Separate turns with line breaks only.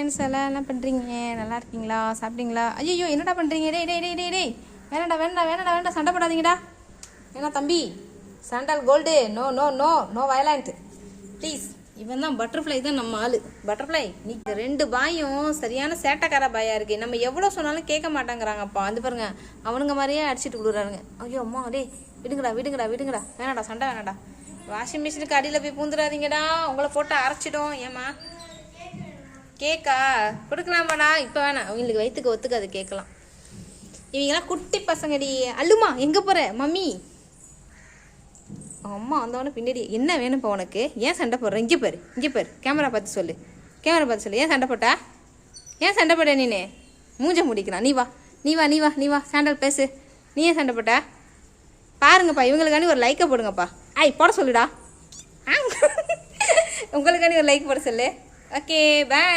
Friends எல்லாம் என்ன பண்ணுறீங்க? நல்லா இருக்கீங்களா? சாப்பிட்டீங்களா? ஐயோ என்னடா பண்ணுறீங்க? டேய் டேய் டேய் டேய் டேய் வேணாடா வேணாடா வேணாடா வேணாடா, சண்டை போடாதீங்கடா. ஏன்னா தம்பி, sandal gold, no no no no violent please. இவன் தான் பட்டர்ஃப்ளை, தான் நம்ம ஆள் பட்டர்ஃப்ளை. நீ ரெண்டு பாயும் சரியான சேட்டைக்கார பாயா இருக்கு. நம்ம எவ்வளோ சொன்னாலும் கேட்க மாட்டாங்கிறாங்கப்பா. வந்து பாருங்க, அவனுங்க மாதிரியே அடிச்சுட்டு கொடுக்குறானுங்க. ஐயோ அம்மா, டேய் விடுங்கடா விடுங்கடா விடுங்கடா, வேணாடா சண்டை வேணாடா. வாஷிங் மிஷினுக்கு அடியில் போய் பூந்துடாதீங்கடா, உங்களை போட்டு அரைச்சிடும். ஏம்மா கேக்கா கொடுக்கலாமாடா? இப்போ வேணாம், அவங்களுக்கு வயிற்றுக்கு ஒத்துக்காது கேட்கலாம். இவங்கெல்லாம் குட்டி பசங்கடி. அல்லுமா எங்கே போகிற மம்மி? அம்மா வந்தவொடனே பின்னாடி என்ன வேணும்ப்பா உனக்கு? ஏன் சண்டை போடுற? இங்கே பாரு இங்கே பாரு, கேமரா பார்த்து சொல்லு, கேமரா பார்த்து சொல்லு. ஏன் சண்டை போட்டா? ஏன் சண்டை போட்ட நீனே? மூஞ்ச முடிக்கிறான். நீ வா நீ வா நீ வா நீ வா சாண்டல் பேசு. நீ ஏன் சண்டை போட்டா? பாருங்கப்பா, இவங்களுக்காண்டி ஒரு லைக்கை போடுங்கப்பா. ஐய் போட சொல்லுடா. உங்களுக்காண்டி ஒரு லைக் போட சொல்லு. Okay bye.